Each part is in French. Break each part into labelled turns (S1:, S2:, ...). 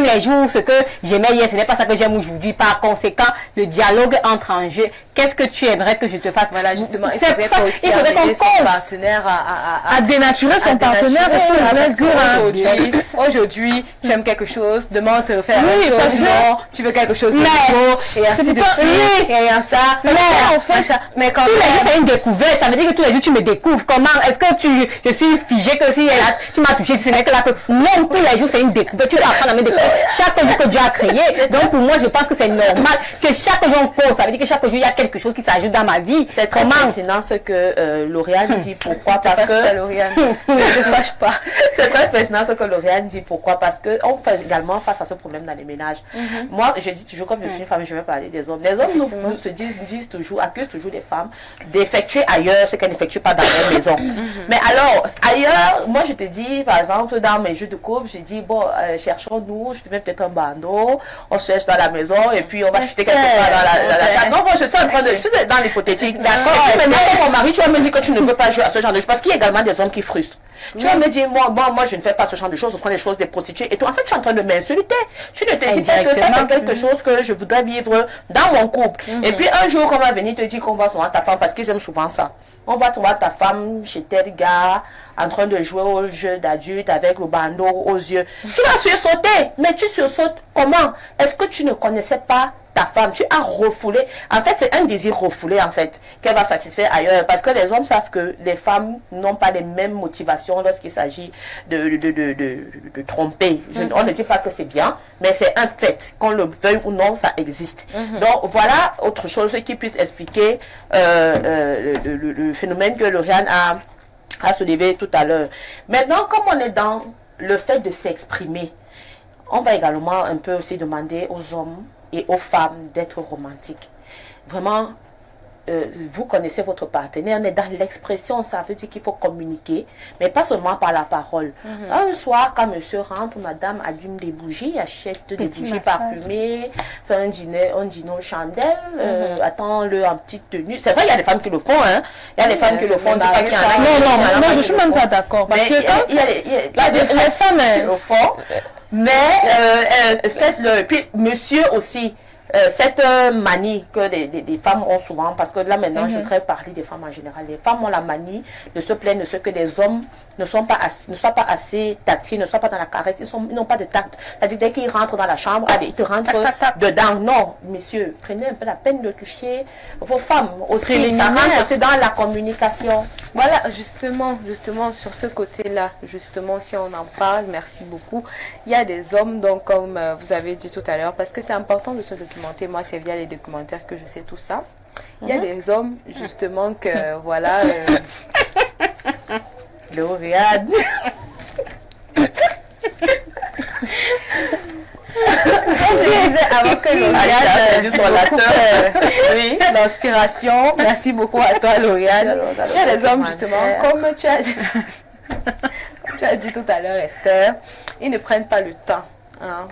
S1: j'aime les jours, ce que j'aimais hier, ce n'est pas ça que j'aime aujourd'hui. Par conséquent, le dialogue entre en jeu. Qu'est-ce que tu aimerais que je te fasse?
S2: Voilà, justement.
S1: C'est pour ça il faudrait qu'on cause.
S2: À dénaturer son partenaire parce que
S3: aujourd'hui, tu aimes quelque chose, demande de faire
S2: oui,
S3: quelque chose, non, tu veux quelque chose de nouveau, et ainsi de suite, et ça.
S1: Mais quand tous les jours, c'est une découverte. Ça veut dire que tous les jours, tu me découvres. Comment? Est-ce que je suis figée que si tu m'as touché, ce n'est que là que... Non, tous les jours, c'est une découverte. Tu peux apprendre à me découvrir. Chaque jour que Dieu a créé. Donc, pour moi, je pense que c'est normal que chaque jour, on cause. Ça veut dire que chaque jour, il y a quelque chose qui s'ajoute dans ma vie.
S4: C'est comment maintenant ce que Lauriane dit. Pourquoi? Parce que...
S3: Ne te fâche pas.
S4: C'est très pertinent ce que Lauriane dit. Pourquoi? Parce qu'on fait également face à ce problème dans les ménages. Moi, je dis toujours, comme je suis une femme, je vais parler des hommes. Les hommes nous se disent toujours, accusent toujours les femmes d'effectuer ailleurs ce qu'elles n'effectuent pas dans leur maison. Mais alors, ailleurs, moi je te dis, par exemple, dans mes jeux de couple, je dis, bon, cherchons-nous, je te mets peut-être un bandeau, on se cherche dans la maison et puis on va chuter quelque part dans la chambre. Non, bon, je suis en train de... Je suis dans l'hypothétique. D'accord. Et puis maintenant, mon mari, tu vas me dire que tu ne veux pas jouer à ce genre de choses. Parce qu'il y a également des hommes qui frustrent. Tu vas me dire, moi, je ne fais pas ce genre de choses, ce sont des choses des prostituées. Et toi, en fait, tu es en train de m'insulter. Tu ne te dis pas que ça, c'est quelque chose que je voudrais vivre dans mon couple. Et puis, un jour, on va venir te dire qu'on va souvent ta femme, parce qu'ils aiment souvent ça. On va trouver ta femme chez tel gars, en train de jouer au jeu d'adulte avec le bandeau aux yeux. Tu vas sursauter. Mais tu sursautes comment? Est-ce que tu ne connaissais pas ta femme? Tu as refoulé. En fait, c'est un désir refoulé, en fait, qu'elle va satisfaire ailleurs. Parce que les hommes savent que les femmes n'ont pas les mêmes motivations lorsqu'il s'agit de tromper. On ne dit pas que c'est bien, mais c'est un fait. Qu'on le veuille ou non, ça existe. Donc, voilà autre chose qui puisse expliquer le phénomène que Lauriane a soulevé tout à l'heure. Maintenant, comme on est dans le fait de s'exprimer, on va également un peu aussi demander aux hommes et aux femmes d'être romantiques. Vraiment, vous connaissez votre partenaire, on est dans l'expression, ça veut dire qu'il faut communiquer, mais pas seulement par la parole. Un soir, quand monsieur rentre, madame allume des bougies, achète des bougies parfumées, fait un dîner aux chandelles, attend-le en petite tenue. C'est vrai, il y a des femmes qui le font, hein. Il y a des femmes qui le font, dis pas qu'il y en a.
S2: Non, je suis même pas d'accord. Parce que
S4: il y a des femmes qui le font, mais faites-le. Puis monsieur aussi. Cette manie que les femmes ont souvent, parce que là maintenant je voudrais parler des femmes en général, les femmes ont la manie de se plaindre de ce que les hommes ne soient pas assez tactiles, ne soient pas dans la caresse, ils n'ont pas de tact. C'est-à-dire dès qu'ils rentrent dans la chambre, allez, ils te rentrent dedans. Non, messieurs, prenez un peu la peine de toucher vos femmes aussi, ça rentre aussi dans la communication.
S3: Voilà, justement sur ce côté-là, justement si on en parle, merci beaucoup. Il y a des hommes, donc comme vous avez dit tout à l'heure, parce que c'est important de se documenter. Moi, c'est via les documentaires que je sais tout ça. Il y a des hommes, justement, que voilà.
S4: Lauriane.
S3: Avant que oui, l'inspiration. Merci beaucoup à toi, Lauriane. Il y a des hommes, justement, comme tu as dit tout à l'heure, Esther, ils ne prennent pas le temps.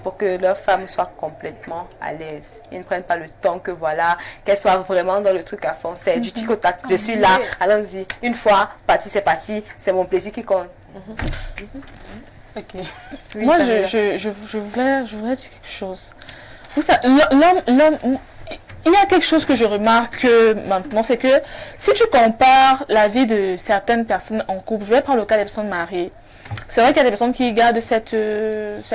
S3: Pour que leur femme soit complètement à l'aise. Ils ne prennent pas le temps que voilà, qu'elle soit vraiment dans le truc à fond. C'est du tic au tac. Je suis là, allons-y. Une fois, parti, c'est parti. C'est mon plaisir qui compte.
S2: Ok. Oui, moi, je voulais dire quelque chose. L'homme, il y a quelque chose que je remarque maintenant, c'est que si tu compares la vie de certaines personnes en couple, je vais prendre le cas des personnes mariées. C'est vrai qu'il y a des personnes qui gardent cette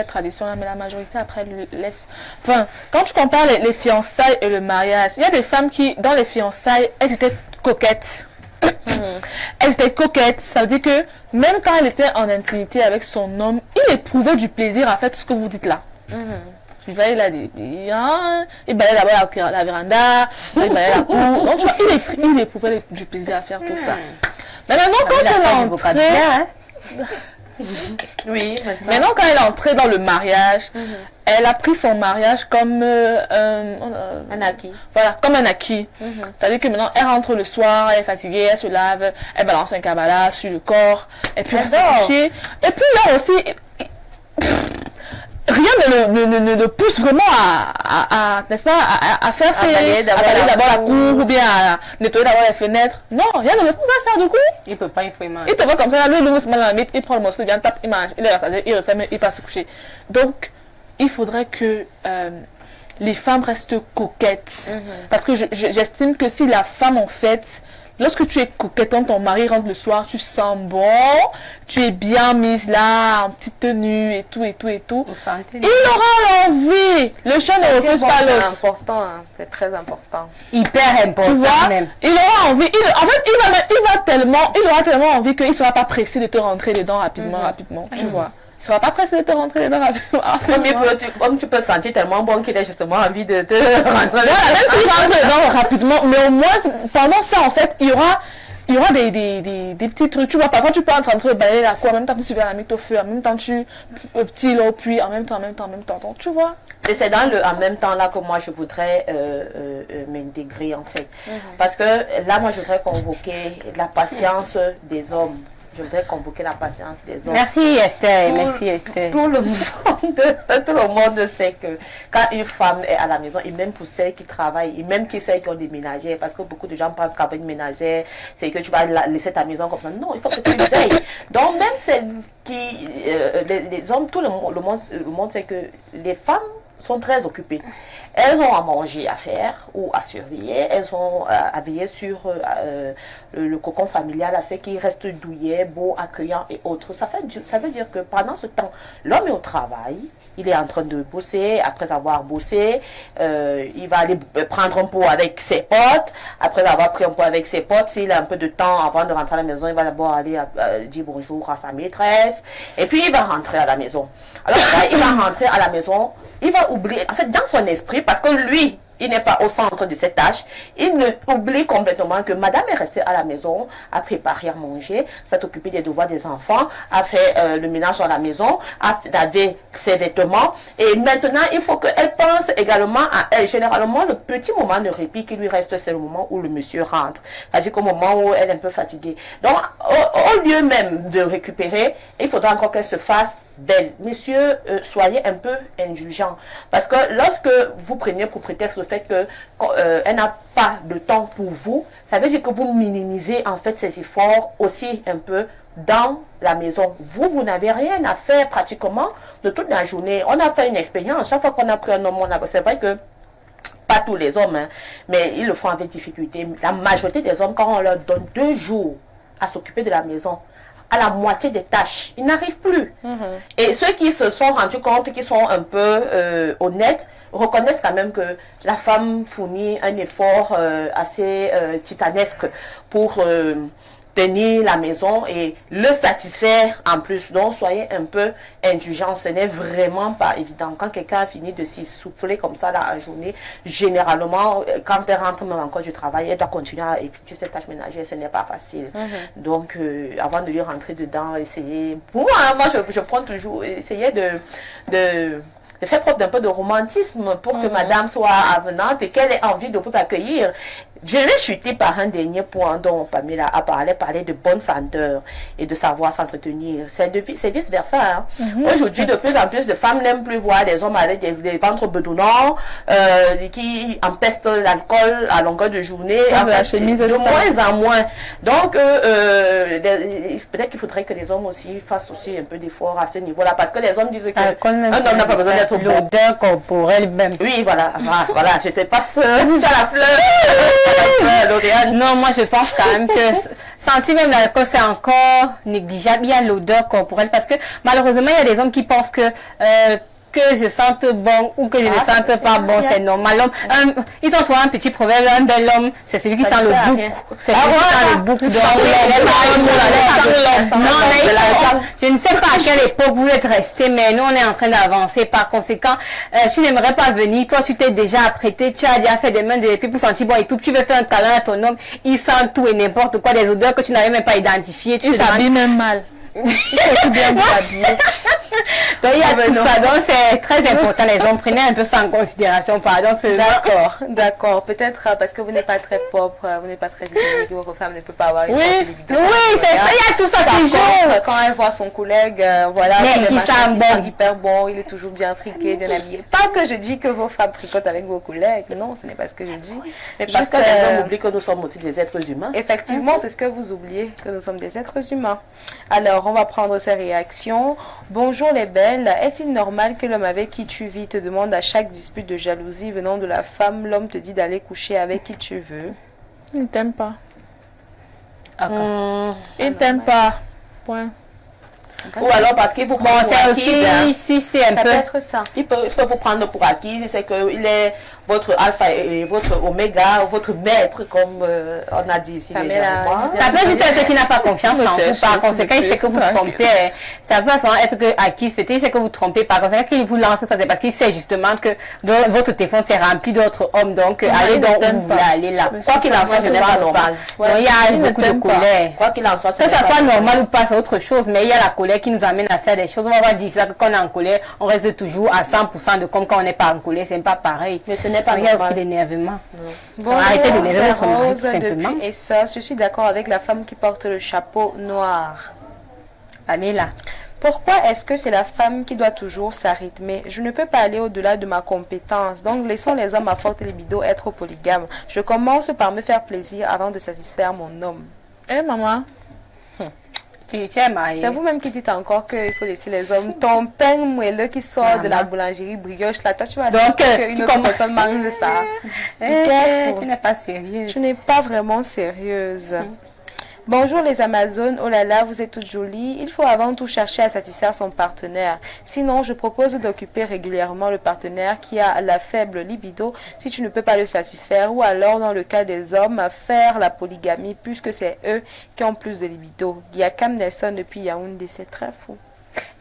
S2: tradition-là, mais la majorité après laisse. Enfin, quand tu compares les fiançailles et le mariage, il y a des femmes qui, dans les fiançailles, elles étaient coquettes. Elles étaient coquettes. Ça veut dire que même quand elle était en intimité avec son homme, il éprouvait du plaisir à faire tout ce que vous dites là. Tu vois, il balayait d'abord la véranda, il balayait la cour. Donc, tu vois, il éprouvait du plaisir à faire tout ça. Mais maintenant, quand elle est entrée...
S4: Oui,
S2: maintenant quand elle est entrée dans le mariage, elle a pris son mariage comme un
S4: acquis.
S2: Voilà, comme un acquis. C'est-à-dire que maintenant elle rentre le soir, elle est fatiguée, elle se lave, elle balance un kabbalah sur le corps, et puis elle se coucher. Et puis là aussi, rien ne le pousse vraiment n'est-ce pas, à faire ses... à balayer d'abord la cour ou bien à nettoyer d'abord les fenêtres. Non, rien ne le pousse à ça du coup.
S1: Il peut pas, il faut manger.
S2: Il te voit comme ça, lui, il prend le morceau, il vient, tape, il mange, il est rassasié, il referme, il passe se coucher. Donc, il faudrait que les femmes restent coquettes. Parce que j'estime que si la femme, en fait, lorsque tu es coquette, quand ton mari rentre le soir, tu sens bon, tu es bien mise là, en petite tenue et tout, et tout, et tout. Il aura l'envie. Le chat ne refuse pas l'os.
S3: C'est important, hein. C'est très important.
S1: Hyper important.
S2: Tu vois,
S1: même.
S2: il aura envie. En fait, il aura tellement envie qu'il ne sera pas pressé de te rentrer dedans rapidement. Tu vois. Il ne sera pas pressé de te rentrer dedans rapidement.
S4: Comme tu peux sentir tellement bon qu'il a justement envie de te rentrer.
S2: Voilà, même s'il rentre dedans rapidement, mais au moins, pendant ça, en fait, il y aura des petits trucs. Tu vois, parfois, tu peux entrer en train de balayer la cour, en même temps, tu suivais la mythe au feu, en même temps, tu petit l'eau, puis en même temps. Donc, tu vois.
S4: Et c'est dans le en même temps là que moi je voudrais m'intégrer en fait. Parce que là, moi, je voudrais convoquer la patience des hommes. Je voudrais convoquer la patience des hommes.
S1: Merci Esther, merci Esther.
S4: Tout le monde sait que quand une femme est à la maison, et même pour celles qui travaillent, et même celles qui ont des ménagères, parce que beaucoup de gens pensent qu'avec une ménagère, c'est que tu vas laisser ta maison comme ça. Non, il faut que tu le veilles. Donc même celles qui, les hommes, tout le monde sait que les femmes sont très occupées. Elles ont à manger à faire ou à surveiller. Elles ont à veiller sur le cocon familial, à ce qui reste douillet, beau, accueillant et autres. Ça veut dire que pendant ce temps, l'homme est au travail, il est en train de bosser. Après avoir bossé, il va aller prendre un pot avec ses potes. Après avoir pris un pot avec ses potes, s'il a un peu de temps avant de rentrer à la maison, il va d'abord aller dire bonjour à sa maîtresse. Et puis il va rentrer à la maison. Alors quand il va rentrer à la maison, il va oublier, en fait, dans son esprit, parce que lui, il n'est pas au centre de cette tâche, il oublie complètement que madame est restée à la maison, a préparé à manger, s'est occupée des devoirs des enfants, a fait le ménage dans la maison, a lavé ses vêtements, et maintenant, il faut qu'elle pense également à elle. Généralement, le petit moment de répit qui lui reste, c'est le moment où le monsieur rentre. C'est-à-dire qu'au moment où elle est un peu fatiguée. Donc, au lieu même de récupérer, il faudra encore qu'elle se fasse belle. Messieurs, soyez un peu indulgents. Parce que lorsque vous prenez pour prétexte le fait qu'elle n'a pas de temps pour vous, ça veut dire que vous minimisez en fait ses efforts aussi un peu dans la maison. Vous n'avez rien à faire pratiquement de toute la journée. On a fait une expérience. Chaque fois qu'on a pris un homme, c'est vrai que pas tous les hommes, hein, mais ils le font avec difficulté. La majorité des hommes, quand on leur donne 2 jours à s'occuper de la maison, à la moitié des tâches, ils n'arrivent plus. Et ceux qui se sont rendus compte, qui sont un peu honnêtes, reconnaissent quand même que la femme fournit un effort assez titanesque pour tenir la maison et le satisfaire en plus. Donc soyez un peu indulgents, ce n'est vraiment pas évident. Quand quelqu'un a fini de s'y souffler comme ça là en journée, généralement quand elle rentre même encore du travail, elle doit continuer à effectuer cette tâche ménagère, ce n'est pas facile. Donc avant de lui rentrer dedans, essayez, pour moi je prends toujours, essayer de faire preuve d'un peu de romantisme pour que madame soit avenante et qu'elle ait envie de vous accueillir. Je vais chuter par un dernier point dont Pamela a parlé de bonne senteur et de savoir s'entretenir. C'est vice-versa. Hein. Aujourd'hui, de plus en plus de femmes n'aiment plus voir des hommes avec des ventres bedonnants qui empestent l'alcool à longueur de journée.
S2: La chemise
S4: de moins en moins. Donc, peut-être qu'il faudrait que les hommes aussi fassent aussi un peu d'effort à ce niveau-là. Parce que les hommes disent qu'un homme n'a pas besoin d'être beau.
S1: L'odeur corporelle même.
S4: Oui, voilà. Voilà, je te passe à la fleur.
S1: Non, moi je pense quand même que sentir même l'alcool c'est encore négligeable. Il y a l'odeur corporelle parce que malheureusement il y a des hommes qui pensent que je sente bon ou que je ne sente pas bon, c'est normal. Ils t'ont trouvé un petit proverbe, un bel homme, c'est celui qui sent le bouc. C'est celui qui sent le bouc. Je ne sais pas à quelle époque vous êtes restés, mais nous on est en train d'avancer. Par conséquent, tu n'aimerais pas venir, toi tu t'es déjà apprêté, tu as déjà fait des mains de pieds pour sentir bon et tout. Tu veux faire un câlin à ton homme, il sent tout et n'importe quoi, des odeurs que tu n'avais même pas identifiées.
S2: Tu s'habilles même mal.
S1: Donc il y a tout ça, donc c'est très important, les hommes prenez un peu ça en considération, pardon.
S3: D'accord, peut-être parce que vous n'êtes pas très propre, vous n'êtes pas très hygiénique, votre femme ne peut pas avoir une
S1: télévision. Oui, c'est ça, il y a tout ça toujours.
S3: Quand elle voit son collègue, voilà,
S1: qui sent
S3: hyper bon, il est toujours bien friqué, bien habillé. Pas que je dis que vos femmes fricotent avec vos collègues, non, ce n'est pas ce que je dis.
S4: Mais parce que les hommes oublient que nous sommes aussi des êtres humains.
S3: Effectivement, c'est ce que vous oubliez, que nous sommes des êtres humains. Alors, Alors, on va prendre ces réactions. Bonjour les belles. Est-il normal que l'homme avec qui tu vis te demande à chaque dispute de jalousie venant de la femme, l'homme te dit d'aller coucher avec qui tu veux?
S2: Il ne t'aime pas.
S1: Il
S2: Il ne t'aime pas. Point.
S4: Ou alors parce qu'il vous prend pour
S1: c'est
S4: acquise, hein.
S1: aussi, si c'est un
S3: Ça
S1: peu...
S3: peut être ça.
S4: Il peut vous prendre pour acquise, c'est qu'il est votre alpha et votre oméga, votre maître, comme on a dit ici.
S3: Pamela,
S1: Ça peut juste être qu'il n'a pas confiance en vous, par conséquent, il sait que vous trompez. Ça peut seulement être que acquise, peut-être il sait que vous trompez, par conséquent, qu'il vous lance ça, c'est parce qu'il sait justement que votre téléphone s'est rempli d'autres hommes, donc allez donc où vous voulez aller là.
S4: Quoi qu'il en soit, ce n'est pas normal.
S1: Donc il y a beaucoup de colère.
S4: Quoi qu'il en soit,
S1: Que ça soit normal ou pas, c'est autre chose, mais il y a la colère qui nous amène à faire des choses. On va pas dire ça, que quand on est en colère, on reste toujours à 100% de comme quand on n'est pas en colère, c'est pas pareil.
S4: Mais ce n'est pas
S1: Il y a aussi
S4: normal.
S1: l'énervement.
S3: Bonjour,
S1: Arrêtez d'énerver
S3: c'est
S1: votre mari,
S3: Rose
S1: tout simplement.
S3: depuis Essos. Je suis d'accord avec la femme qui porte le chapeau noir.
S1: Pamela.
S3: Pourquoi est-ce que c'est la femme qui doit toujours s'arrêter? Je ne peux pas aller au-delà de ma compétence. Donc, laissons les hommes à forte libido être polygames. Je commence par me faire plaisir avant de satisfaire mon homme.
S2: Eh, maman.
S1: Tu es mariée.
S3: C'est vous-même qui dites encore qu'il faut laisser les hommes. Ton pain moelleux qui sort de la boulangerie brioche, là, toi, tu vas dire
S1: Donc,
S3: qu'une
S1: tu
S3: autre
S1: commences-
S3: personne mange ça.
S1: Tu n'es pas sérieuse.
S3: Je n'ai pas vraiment sérieuse. Bonjour les Amazones, oh là là, vous êtes toutes jolies. Il faut avant tout chercher à satisfaire son partenaire. Sinon, je propose d'occuper régulièrement le partenaire qui a la faible libido si tu ne peux pas le satisfaire. Ou alors, dans le cas des hommes, faire la polygamie puisque c'est eux qui ont plus de libido. Il y a Cam Nelson depuis Yaoundé, c'est très fou.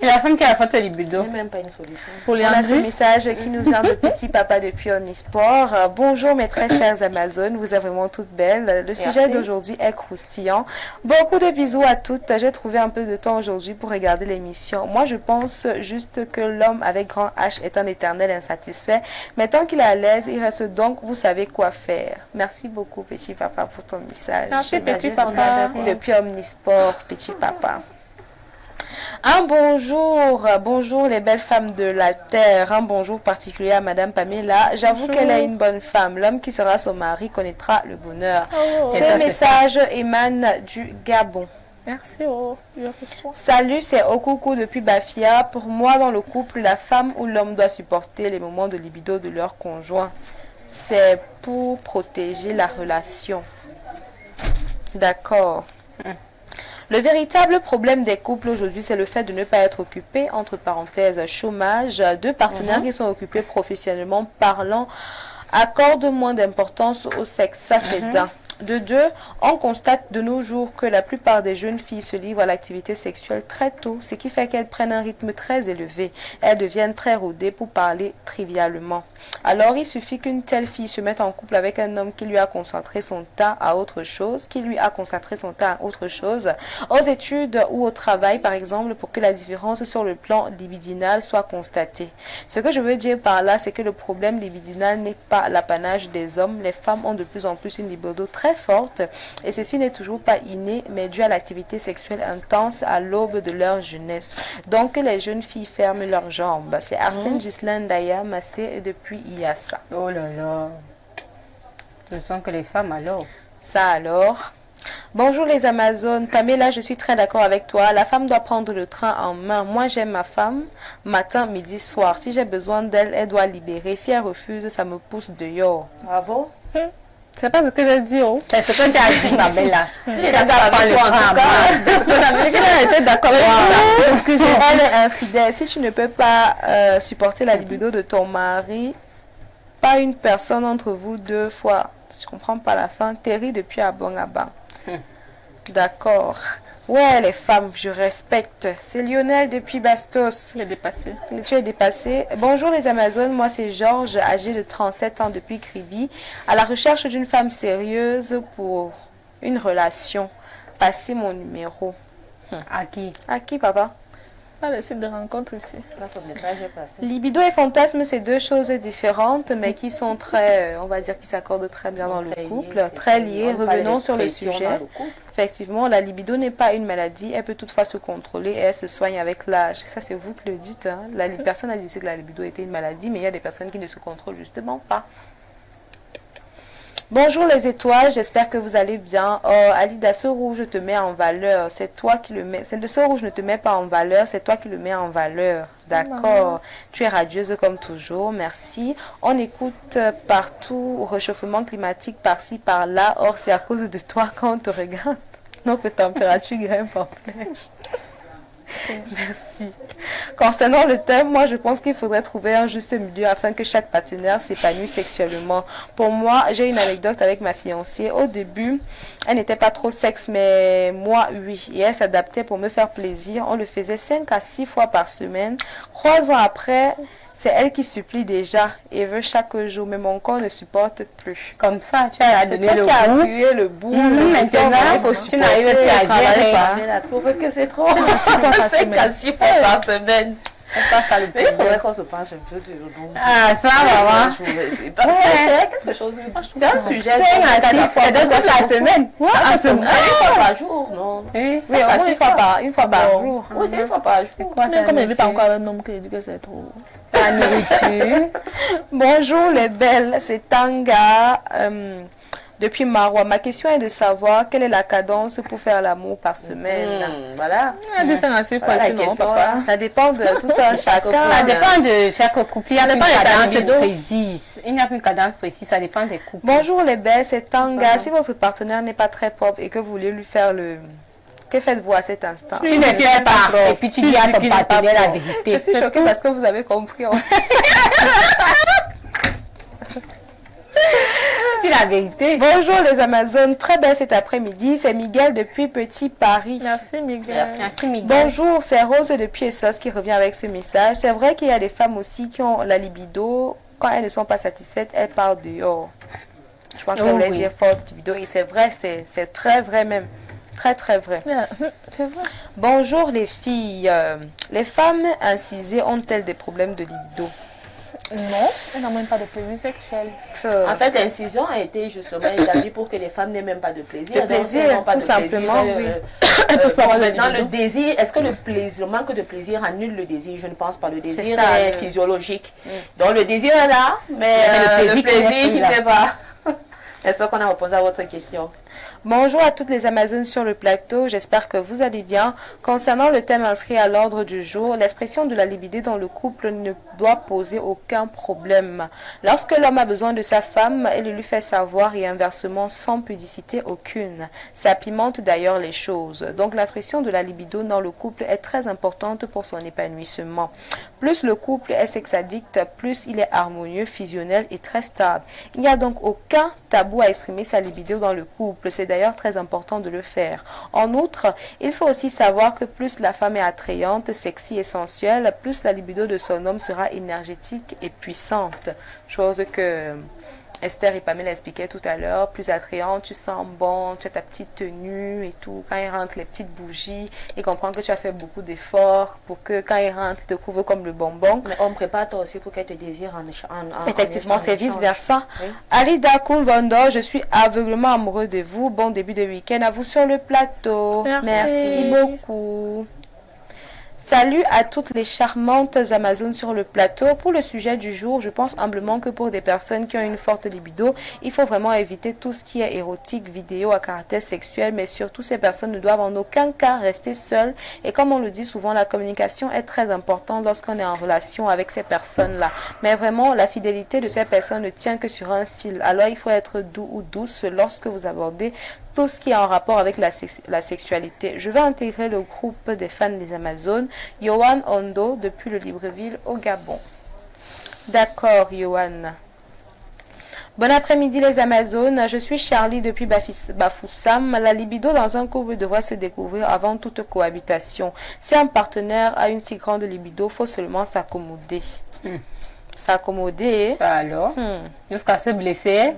S1: Et la femme qui a la faute libido.
S4: Ce n'est même pas une solution.
S3: On a ce message qui nous vient de Petit Papa depuis Omnisport. Bonjour mes très chères Amazones, vous êtes vraiment toutes belles. Le sujet d'aujourd'hui est croustillant. Beaucoup de bisous à toutes. J'ai trouvé un peu de temps aujourd'hui pour regarder l'émission. Moi je pense juste que l'homme avec grand H est un éternel insatisfait. Mais tant qu'il est à l'aise, il reste donc, vous savez quoi faire. Merci beaucoup Petit Papa pour ton message.
S2: Merci, Petit Papa.
S3: Depuis Omnisport, Petit Papa. Un bonjour, bonjour les belles femmes de la terre, un bonjour particulier à Madame Pamela. J'avoue qu'elle est une bonne femme. L'homme qui sera son mari connaîtra le bonheur. Ce message émane du Gabon.
S2: Merci, je reçois.
S3: Salut, c'est Okoukou depuis Bafia. Pour moi, dans le couple, la femme ou l'homme doit supporter les moments de libido de leur conjoint. C'est pour protéger la relation. D'accord. Le véritable problème des couples aujourd'hui, c'est le fait de ne pas être occupé, entre parenthèses, chômage. Deux partenaires qui sont occupés professionnellement parlant accordent moins d'importance au sexe. Ça, c'est d'un. De deux, on constate de nos jours que la plupart des jeunes filles se livrent à l'activité sexuelle très tôt, ce qui fait qu'elles prennent un rythme très élevé. Elles deviennent très rodées pour parler trivialement. Alors, il suffit qu'une telle fille se mette en couple avec un homme qui lui a concentré son temps à autre chose, aux études ou au travail, par exemple, pour que la différence sur le plan libidinal soit constatée. Ce que je veux dire par là, c'est que le problème libidinal n'est pas l'apanage des hommes. Les femmes ont de plus en plus une libido très forte et ceci n'est toujours pas inné mais dû à l'activité sexuelle intense à l'aube de leur jeunesse. Donc les jeunes filles ferment leurs jambes. C'est Arsène Ghislain Daya Massé depuis Iassa.
S1: Oh là là. Ce sont que les femmes alors.
S3: Ça alors. Bonjour les Amazones. Pamela, je suis très d'accord avec toi. La femme doit prendre le train en main. Moi, j'aime ma femme, matin, midi, soir. Si j'ai besoin d'elle, elle doit libérer. Si elle refuse, ça me pousse dehors.
S4: Bravo.
S2: C'est pas ce que j'ai dit,
S1: C'est ce que tu as dit, ma belle là.
S4: Il est d'accord avec toi en tout cas.
S2: Elle était d'accord avec moi.
S3: Parce que elle est infidèle. Si tu ne peux pas supporter la libido de ton mari, pas une personne entre vous deux fois. Je comprends pas la fin. Terry depuis Abang Abang. D'accord. Ouais, les femmes, je respecte. C'est Lionel depuis Bastos.
S2: Il est dépassé.
S3: Tu es dépassé. Bonjour les Amazones, moi c'est Georges, âgé de 37 ans depuis Kribi, à la recherche d'une femme sérieuse pour une relation. Passez mon numéro.
S1: À qui?
S3: À qui, papa?
S2: Pas le site de rencontre ici.
S4: Là, son message est passé.
S3: Libido et fantasme, c'est deux choses différentes, mais qui sont très, on va dire, qui s'accordent très bien dans le couple, très liées. Revenons sur le sujet. Effectivement, la libido n'est pas une maladie, elle peut toutefois se contrôler et elle se soigne avec l'âge. Ça, c'est vous qui le dites. Hein. Personne n'a dit que la libido était une maladie, mais il y a des personnes qui ne se contrôlent justement pas. Bonjour les étoiles, j'espère que vous allez bien. Oh, Alida, ce rouge te met en valeur. C'est toi qui le mets. Ce rouge ne te met pas en valeur, c'est toi qui le mets en valeur. D'accord. Tu es radieuse comme toujours. Merci. On écoute partout réchauffement climatique par-ci, par-là. Or, c'est à cause de toi quand on te regarde. Notre température grimpe en flèche. Merci. Concernant le thème, moi je pense qu'il faudrait trouver un juste milieu afin que chaque partenaire s'épanouisse sexuellement. Pour moi, j'ai une anecdote avec ma fiancée. Au début, elle n'était pas trop sexe, mais moi oui. Et elle s'adaptait pour me faire plaisir. On le faisait 5 à 6 fois par semaine. 3 ans après, c'est elle qui supplie déjà et veut chaque jour, mais mon corps ne supporte plus.
S1: Comme ça, tu as donné le
S3: goût. Le bout.
S1: Maintenant, il faut tu n'arrives plus à gérer.
S4: Elle a trouvé que c'est trop. 5 à 6 fois par semaine. Mais il faudrait qu'on se penche un peu sur le nombre.
S1: Ah, ça va,
S4: C'est quelque chose. C'est un sujet.
S1: C'est de quoi ça semaine?
S4: Une fois par jour, non?
S3: Oui, une fois par jour.
S4: Oui, c'est une fois par jour.
S2: Comme il n'y avait pas encore un homme qui dit que c'est trop.
S1: La nourriture.
S3: Bonjour les belles, c'est Tanga. Depuis Marois, ma question est de savoir quelle est la cadence pour faire l'amour par semaine.
S4: Voilà.
S3: Ça dépend de tout un chacun.
S1: Ça dépend de chaque couple. Il n'y a pas une cadence précise. Il n'y a plus une cadence précise, ça dépend des couples.
S3: Bonjour les belles, c'est Tanga. Si votre partenaire n'est pas très propre et que vous voulez lui faire le... Que faites-vous à cet instant?
S1: Tu ne fais pas. Et puis tu dis à ton partenaire la vérité.
S3: Je suis choquée parce que vous avez compris.
S1: C'est la vérité.
S3: Bonjour les Amazones, très belle cet après-midi. C'est Miguel depuis Petit Paris.
S2: Merci Miguel.
S1: Merci Miguel.
S3: Bonjour, c'est Rose depuis Essos qui revient avec ce message. C'est vrai qu'il y a des femmes aussi qui ont la libido. Quand elles ne sont pas satisfaites, elles partent dehors. Je pense qu'elle voulait dire forte libido. Et c'est vrai, c'est très vrai même. Très très vrai.
S2: C'est vrai.
S3: Bonjour les filles. Les femmes incisées ont-elles des problèmes de libido?
S2: Non, elles n'ont même pas de plaisir sexuel.
S4: En fait, l'incision a été justement établie pour que les femmes n'aient même pas de plaisir.
S3: De plaisir, tout simplement, oui.
S4: Maintenant, le désir, est-ce que le manque de plaisir annule le désir? Je ne pense pas. Le désir est physiologique. Donc le désir est là, mais le plaisir qui ne fait pas. J'espère qu'on a répondu à votre question.
S3: Bonjour à toutes les Amazones sur le plateau, j'espère que vous allez bien. Concernant le thème inscrit à l'ordre du jour, l'expression de la libido dans le couple ne doit poser aucun problème. Lorsque l'homme a besoin de sa femme, il le lui fait savoir et inversement sans pudicité aucune. Ça pimente d'ailleurs les choses. Donc l'expression de la libido dans le couple est très importante pour son épanouissement. Plus le couple est sex-addict, plus il est harmonieux, fusionnel et très stable. Il n'y a donc aucun tabou à exprimer sa libido dans le couple. C'est d'ailleurs très important de le faire. En outre, il faut aussi savoir que plus la femme est attrayante, sexy et sensuelle, plus la libido de son homme sera énergétique et puissante. Chose que Esther et Pamela expliquaient tout à l'heure. Plus attrayante, tu sens bon, tu as ta petite tenue et tout. Quand il rentre, les petites bougies, il comprend que tu as fait beaucoup d'efforts pour que quand il rentre, il te couvre comme le bonbon.
S4: Mais on prépare toi aussi pour qu'elle te désire en
S3: effectivement, c'est vice-versa.
S4: Oui.
S3: Alida Koulvando, je suis aveuglement amoureux de vous. Bon début de week-end à vous sur le plateau. Merci beaucoup. Salut à toutes les charmantes Amazones sur le plateau. Pour le sujet du jour, je pense humblement que pour des personnes qui ont une forte libido, il faut vraiment éviter tout ce qui est érotique, vidéo à caractère sexuel, mais surtout ces personnes ne doivent en aucun cas rester seules. Et comme on le dit souvent, la communication est très importante lorsqu'on est en relation avec ces personnes-là. Mais vraiment, la fidélité de ces personnes ne tient que sur un fil. Alors il faut être doux ou douce lorsque vous abordez tout ce qui est en rapport avec la sexualité. Je vais intégrer le groupe des fans des Amazones, Yohan Ondo, depuis le Libreville au Gabon. D'accord, Yohan. Bon après-midi les Amazones, je suis Charlie depuis Bafoussam. La libido dans un couple devrait se découvrir avant toute cohabitation. Si un partenaire a une si grande libido, il faut seulement s'accommoder. S'accommoder.
S1: Alors, jusqu'à se blesser.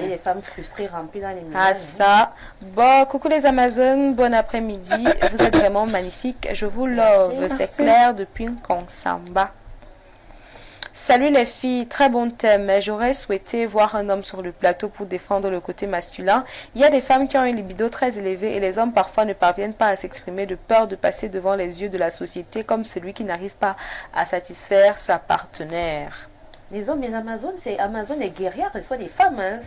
S4: Les femmes frustrées remplies dans les ménages.
S3: Ah ça. Bon, coucou les Amazones, bon après-midi. Vous êtes vraiment magnifiques. Je vous love. C'est Claire depuis Konsamba. Salut les filles, très bon thème. J'aurais souhaité voir un homme sur le plateau pour défendre le côté masculin. Il y a des femmes qui ont une libido très élevée et les hommes parfois ne parviennent pas à s'exprimer de peur de passer devant les yeux de la société comme celui qui n'arrive pas à satisfaire sa partenaire.
S4: Les hommes, les Amazones, Amazon est guerrière, ce sont des femmes. Hein,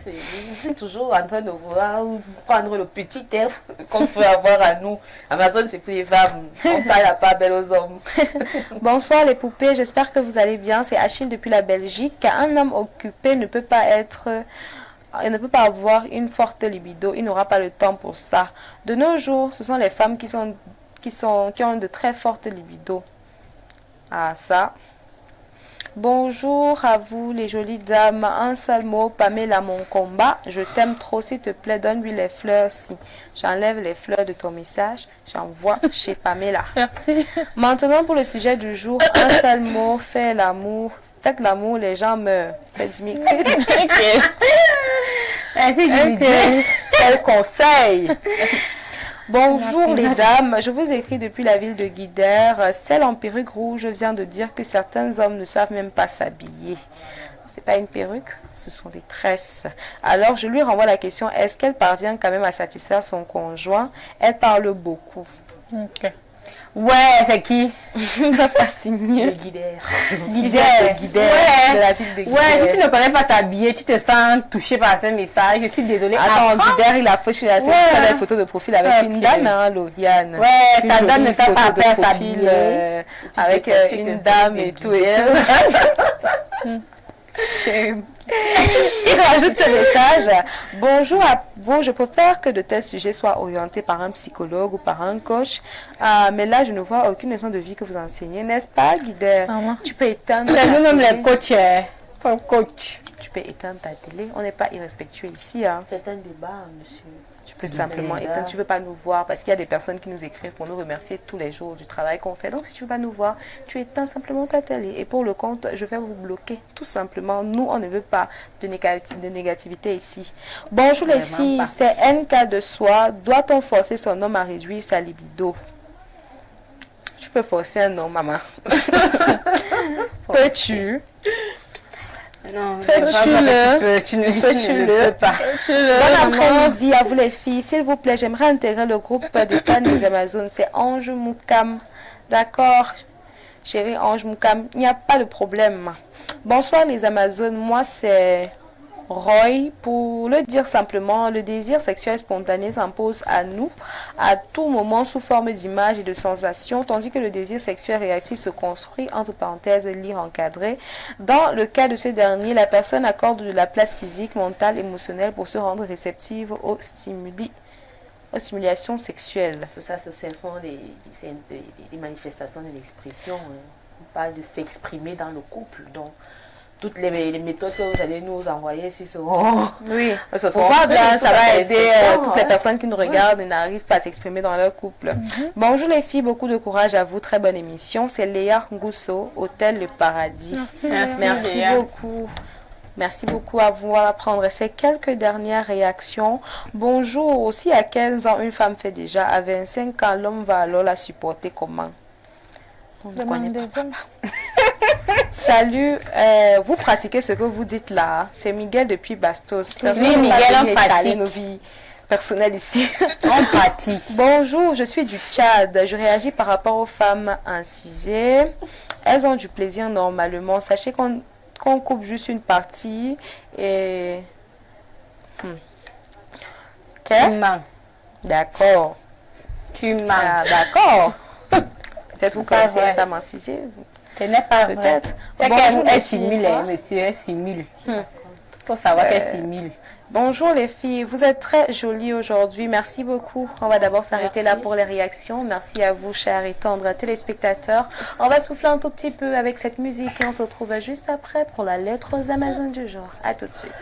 S4: c'est toujours en train de vouloir prendre le petit air qu'on peut avoir à nous. Amazon, c'est pour les femmes. On parle pas belle aux hommes.
S3: Bonsoir les poupées, j'espère que vous allez bien. C'est Achille depuis la Belgique. Un homme occupé ne peut pas avoir une forte libido. Il n'aura pas le temps pour ça. De nos jours, ce sont les femmes qui ont de très fortes libido. Ah, ça. Bonjour à vous les jolies dames, un seul mot, Pamela mon combat, je t'aime trop, s'il te plaît, donne-lui les fleurs si. J'enlève les fleurs de ton message, j'envoie chez Pamela.
S2: Merci.
S3: Maintenant pour le sujet du jour, un seul mot, fais l'amour, faites l'amour, les gens meurent. C'est Dimitri.
S1: Merci Dimitri.
S3: Quel conseil. Bonjour les dames, je vous écris depuis la ville de Guidère. Celle en perruque rouge vient de dire que certains hommes ne savent même pas s'habiller. C'est pas une perruque, ce sont des tresses. Alors je lui renvoie la question, est-ce qu'elle parvient quand même à satisfaire son conjoint? Elle parle beaucoup.
S2: Ok.
S1: Ouais, c'est qui?
S3: n'a pas signé.
S4: Guidère.
S3: Guidère.
S1: Ouais.
S3: De la ville de Guidère.
S1: Ouais, si tu ne connais pas t'habiller, tu te sens touché par ce message. Je suis désolée.
S3: Attends,
S1: Enfin,
S3: Guidère, il a fait chez la
S1: ouais.
S3: photo de profil avec une dame, hein, Lauriane.
S1: Ouais,
S3: Une
S1: ta dame
S3: jolie
S1: ne t'a pas
S3: photo de
S1: appris à
S3: profil,
S1: s'habiller.
S3: avec
S4: Tu
S3: une
S4: te
S3: dame
S4: fais
S3: et tout.
S4: Guidère.
S3: Shame. Il rajoute ce message. Bonjour à vous, je préfère que de tels sujets soient orientés par un psychologue ou par un coach. Mais là, je ne vois aucune leçon de vie que vous enseignez, n'est-ce pas, Guidère?
S2: Ah,
S3: Tu peux éteindre
S1: C'est
S3: ta
S1: nous-mêmes
S3: télé.
S1: les coachs. Faut coach.
S3: Tu peux éteindre ta télé. On n'est pas irrespectueux ici. Hein.
S4: C'est un débat, monsieur.
S3: Tu peux simplement éteindre. Tu ne veux pas nous voir parce qu'il y a des personnes qui nous écrivent pour nous remercier tous les jours du travail qu'on fait. Donc, si tu ne veux pas nous voir, tu éteins simplement ta télé. Et pour le compte, je vais vous bloquer. Tout simplement. Nous, on ne veut pas de négativité ici. Bonjour les
S4: Vraiment
S3: filles.
S4: pas.
S3: C'est NK de soi. Doit-on forcer son homme à réduire sa libido? Tu peux forcer un homme, maman. Peux-tu?
S1: Non,
S3: Fais-tu-le.
S1: tu ne peux pas.
S3: Bon après-midi à vous les filles. S'il vous plaît, j'aimerais intégrer le groupe des fans des Amazones. C'est Ange Moukam. D'accord, chérie Ange Moukam. Il n'y a pas de problème. Bonsoir les Amazones. Moi, c'est Roy. Pour le dire simplement, le désir sexuel spontané s'impose à nous à tout moment sous forme d'images et de sensations, tandis que le désir sexuel réactif se construit, entre parenthèses, lire encadré. Dans le cas de ce dernier, la personne accorde de la place physique, mentale, émotionnelle pour se rendre réceptive aux stimulations sexuelles.
S4: Tout ça, ce sont des manifestations de l'expression. Hein. On parle de s'exprimer dans le couple. Donc, toutes les méthodes que vous allez nous envoyer, si seront...
S3: Oui,
S4: ce
S3: on va bien, ça va aider toutes les
S4: ouais.
S3: personnes qui nous regardent et n'arrivent pas à s'exprimer dans leur couple. Bonjour les filles, beaucoup de courage à vous, très bonne émission. C'est Léa Ngousso, Hôtel Le Paradis. Merci
S1: Léa.
S3: beaucoup. Merci beaucoup à vous à prendre ces quelques dernières réactions. Bonjour, aussi à 15 ans, une femme fait déjà. À 25 ans, l'homme va alors la supporter comment? On ne connaît pas. Salut, vous pratiquez ce que vous dites là. Hein? C'est Miguel depuis Bastos.
S1: Oui, Miguel, on pratique.
S3: Nos vies personnelles ici.
S1: On pratique.
S3: Bonjour, je suis du Tchad. Je réagis par rapport aux femmes incisées. Elles ont du plaisir normalement. Sachez qu'on coupe juste une partie et... Ok?
S1: Tu mens.
S3: D'accord.
S1: Tu mens.
S3: Ah, d'accord. Peut-être vous connaissez
S1: vrai.
S3: les femmes incisées.
S1: Ce n'est pas vrai.
S3: Peut-être.
S1: C'est
S3: Bonjour, les
S1: qu'elle
S3: filles.
S1: simule, hein, monsieur, elle simule. Il faut savoir qu'elle simule.
S3: Bonjour les filles, vous êtes très jolies aujourd'hui. Merci beaucoup. On va d'abord s'arrêter là pour les réactions. Merci à vous, chers et tendres téléspectateurs. On va souffler un tout petit peu avec cette musique et on se retrouve juste après pour la lettre aux Amazones du jour. À tout de suite.